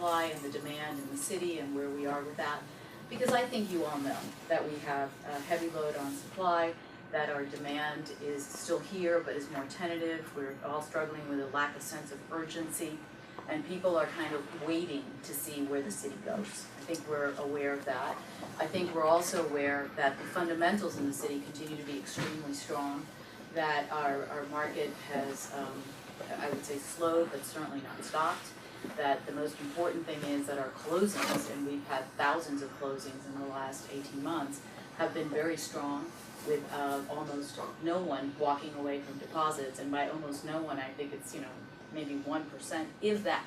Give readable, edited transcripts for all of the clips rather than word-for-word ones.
supply and the demand in the city and where we are with that. Because I think you all know that we have a heavy load on supply, that our demand is still here but is more tentative. We're all struggling with a lack of sense of urgency, and people are kind of waiting to see where the city goes. I think we're aware of that. I think we're also aware that the fundamentals in the city continue to be extremely strong, that our market has, I would say, slowed but certainly not stopped, that the most important thing is that our closings, and we've had thousands of closings in the last 18 months, have been very strong, with almost no one walking away from deposits. And by almost no one, I think it's, maybe 1%, if that,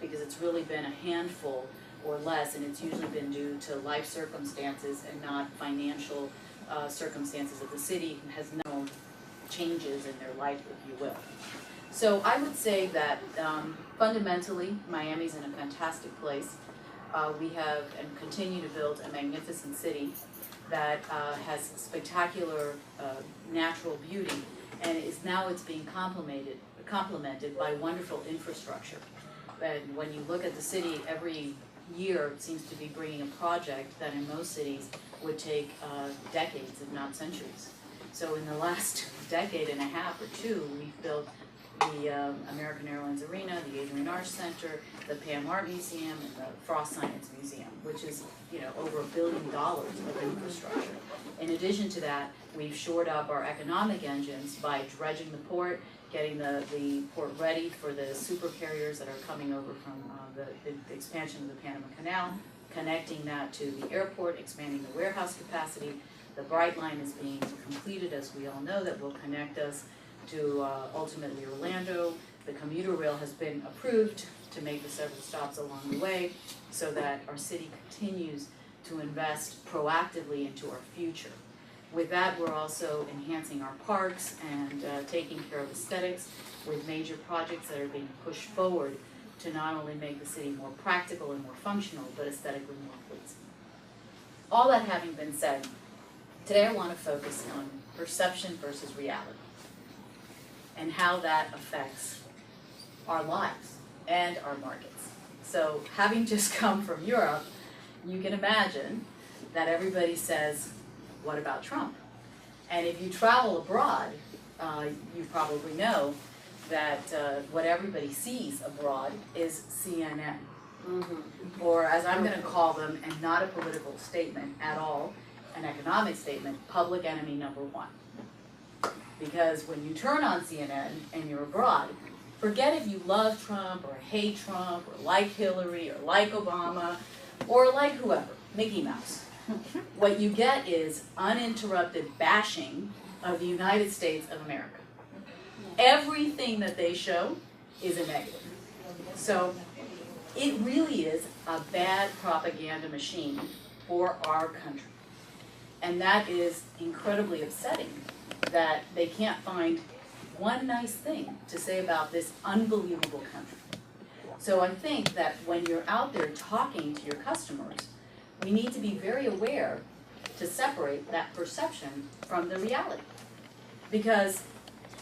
because it's really been a handful or less, and it's usually been due to life circumstances and not financial circumstances of the city has no changes in their life, if you will. So I would say that fundamentally, Miami's in a fantastic place. We have and continue to build a magnificent city that has spectacular natural beauty, and it's being complemented by wonderful infrastructure. And when you look at the city, every year it seems to be bringing a project that in most cities would take decades, if not centuries. So in the last decade and a half or two, we've built the American Airlines Arena, the Adrian Arch Center, the Pam Art Museum, and the Frost Science Museum, which is over $1 billion of infrastructure. In addition to that, we've shored up our economic engines by dredging the port, getting the port ready for the super carriers that are coming over from the expansion of the Panama Canal, connecting that to the airport, expanding the warehouse capacity. The Bright Line is being completed, as we all know, that will connect us to ultimately Orlando. The commuter rail has been approved to make the several stops along the way so that our city continues to invest proactively into our future. With that, we're also enhancing our parks and taking care of aesthetics with major projects that are being pushed forward to not only make the city more practical and more functional, but aesthetically more pleasing. All that having been said, today I want to focus on perception versus reality, and how that affects our lives and our markets. So having just come from Europe, you can imagine that everybody says, what about Trump? And if you travel abroad, you probably know that what everybody sees abroad is CNN. Or as I'm going to call them, and not a political statement at all, an economic statement, public enemy number one. Because when you turn on CNN and you're abroad, forget if you love Trump or hate Trump or like Hillary or like Obama or like whoever, Mickey Mouse. What you get is uninterrupted bashing of the United States of America. Everything that they show is a negative. So it really is a bad propaganda machine for our country. And that is incredibly upsetting, that they can't find one nice thing to say about this unbelievable country. So I think that when you're out there talking to your customers, we need to be very aware to separate that perception from the reality. Because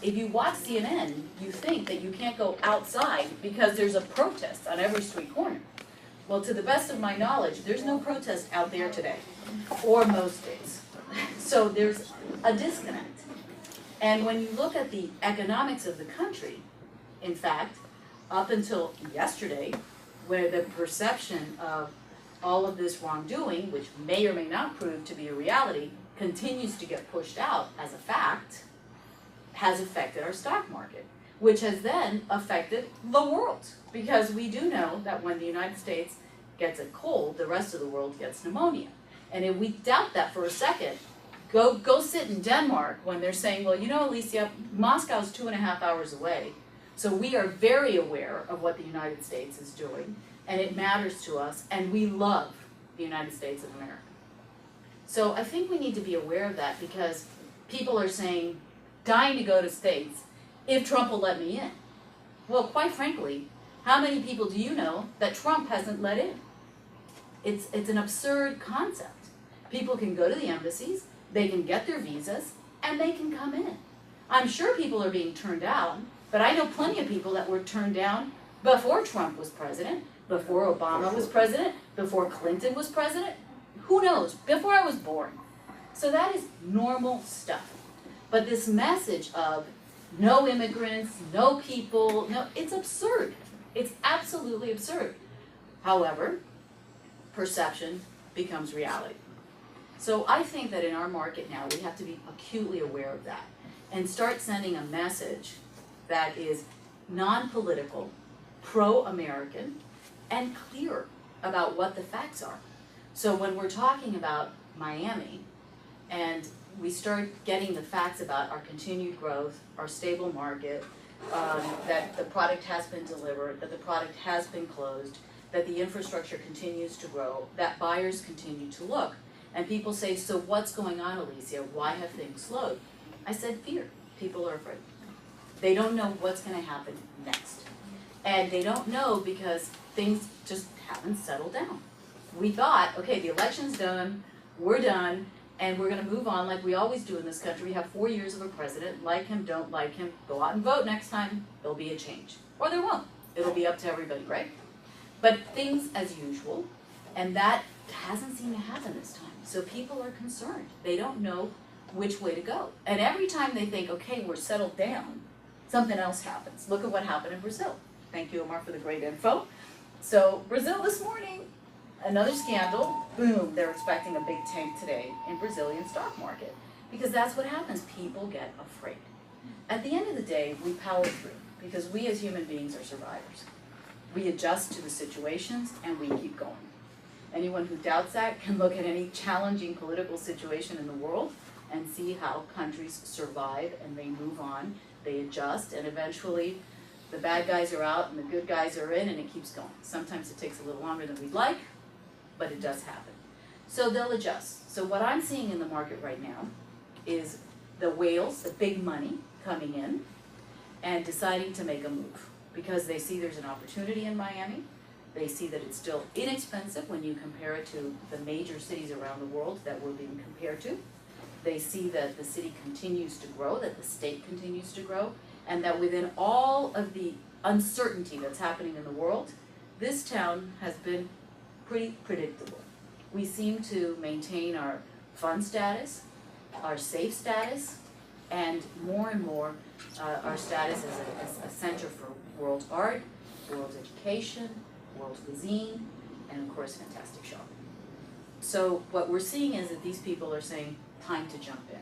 if you watch CNN, you think that you can't go outside because there's a protest on every street corner. Well, to the best of my knowledge, there's no protest out there today, or most days. So there's a disconnect. And when you look at the economics of the country, in fact, up until yesterday, where the perception of all of this wrongdoing, which may or may not prove to be a reality, continues to get pushed out as a fact, has affected our stock market, which has then affected the world. Because we do know that when the United States gets a cold, the rest of the world gets pneumonia. And if we doubt that for a second, go sit in Denmark when they're saying, well, Alicia, Moscow's 2.5 hours away. So we are very aware of what the United States is doing, and it matters to us, and we love the United States of America. So I think we need to be aware of that, because people are saying, dying to go to states, if Trump will let me in. Well, quite frankly, how many people do you know that Trump hasn't let in? It's an absurd concept. People can go to the embassies, they can get their visas, and they can come in. I'm sure people are being turned down, but I know plenty of people that were turned down Before Trump was president, before Obama was president, before Clinton was president, who knows, before I was born. So that is normal stuff. But this message of no immigrants, no people, no, it's absurd. It's absolutely absurd. However, perception becomes reality. So I think that in our market now, we have to be acutely aware of that and start sending a message that is non-political, pro-American, and clear about what the facts are. So when we're talking about Miami, and we start getting the facts about our continued growth, our stable market, that the product has been delivered, that the product has been closed, that the infrastructure continues to grow, that buyers continue to look. And people say, so what's going on, Alicia? Why have things slowed? I said, fear. People are afraid. They don't know what's going to happen next. And they don't know because things just haven't settled down. We thought, okay, the election's done, we're done, and we're going to move on like we always do in this country. We have 4 years of a president, like him, don't like him, go out and vote next time, there'll be a change. Or there won't. It'll be up to everybody, right? But things as usual, and that hasn't seemed to happen this time. So people are concerned. They don't know which way to go. And every time they think, okay, we're settled down, something else happens. Look at what happened in Brazil. Thank you, Omar, for the great info. So Brazil this morning, another scandal, boom, they're expecting a big tank today in Brazilian stock market. Because that's what happens, people get afraid. At the end of the day, we power through because we as human beings are survivors. We adjust to the situations and we keep going. Anyone who doubts that can look at any challenging political situation in the world and see how countries survive and they move on, they adjust, and eventually the bad guys are out and the good guys are in, and it keeps going. Sometimes it takes a little longer than we'd like, but it does happen. So they'll adjust. So what I'm seeing in the market right now is the whales, the big money, coming in and deciding to make a move because they see there's an opportunity in Miami. They see that it's still inexpensive when you compare it to the major cities around the world that we're being compared to. They see that the city continues to grow, that the state continues to grow, and that within all of the uncertainty that's happening in the world, this town has been pretty predictable. We seem to maintain our fun status, our safe status, and more our status as a center for world art, world education, world cuisine, and of course fantastic shopping. So what we're seeing is that these people are saying, time to jump in.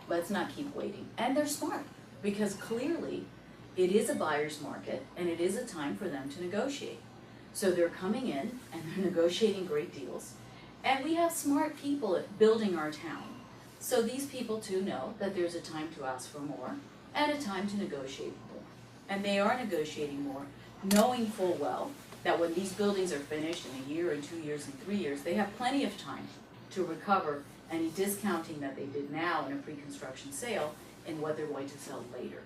Let's not keep waiting. And they're smart because clearly it is a buyer's market and it is a time for them to negotiate. So they're coming in and they're negotiating great deals. And we have smart people building our town. So these people too know that there's a time to ask for more and a time to negotiate more. And they are negotiating more, knowing full well that when these buildings are finished in a year and 2 years and 3 years, they have plenty of time to recover any discounting that they did now in a pre-construction sale in what they're going to sell later.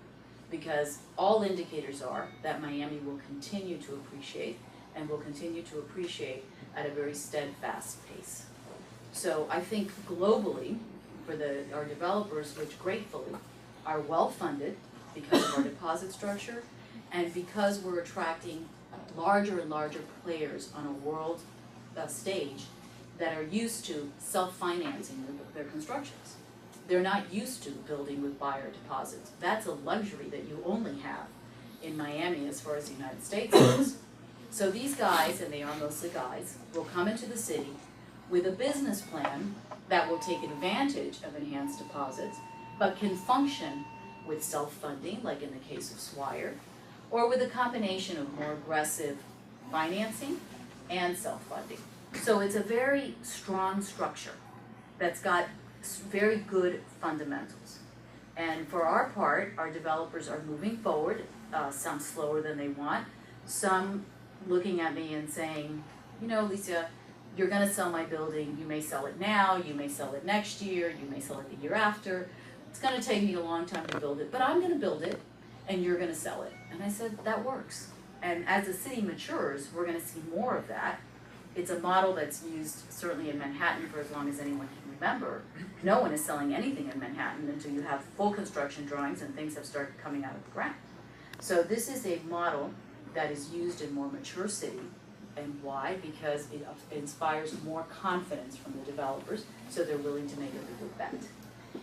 Because all indicators are that Miami will continue to appreciate and will continue to appreciate at a very steadfast pace. So I think globally, for our developers, which gratefully are well funded because of our deposit structure and because we're attracting larger and larger players on a world stage that are used to self-financing their constructions. They're not used to building with buyer deposits. That's a luxury that you only have in Miami as far as the United States goes. So these guys, and they are mostly guys, will come into the city with a business plan that will take advantage of enhanced deposits, but can function with self-funding, like in the case of Swire, or with a combination of more aggressive financing and self-funding. So it's a very strong structure that's got very good fundamentals. And for our part, our developers are moving forward, some slower than they want, some looking at me and saying, you know, Alicia, you're gonna sell my building, you may sell it now, you may sell it next year, you may sell it the year after. It's gonna take me a long time to build it, but I'm gonna build it and you're gonna sell it. And I said, that works. And as the city matures, we're gonna see more of that. It's a model that's used certainly in Manhattan for as long as anyone can remember. No one is selling anything in Manhattan until you have full construction drawings and things have started coming out of the ground. So this is a model that is used in more mature city. And why? Because it inspires more confidence from the developers, so they're willing to make a bigger bet.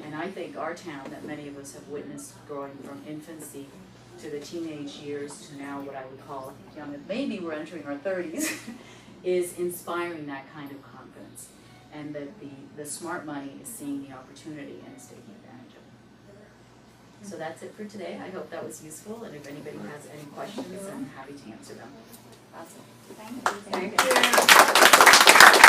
And I think our town, that many of us have witnessed growing from infancy to the teenage years to now what I would call young, maybe we're entering our 30s, is inspiring that kind of confidence. And that the smart money is seeing the opportunity and is taking advantage of it. So that's it for today. I hope that was useful, and if anybody has any questions, I'm happy to answer them. Awesome. Thank you. Thank you.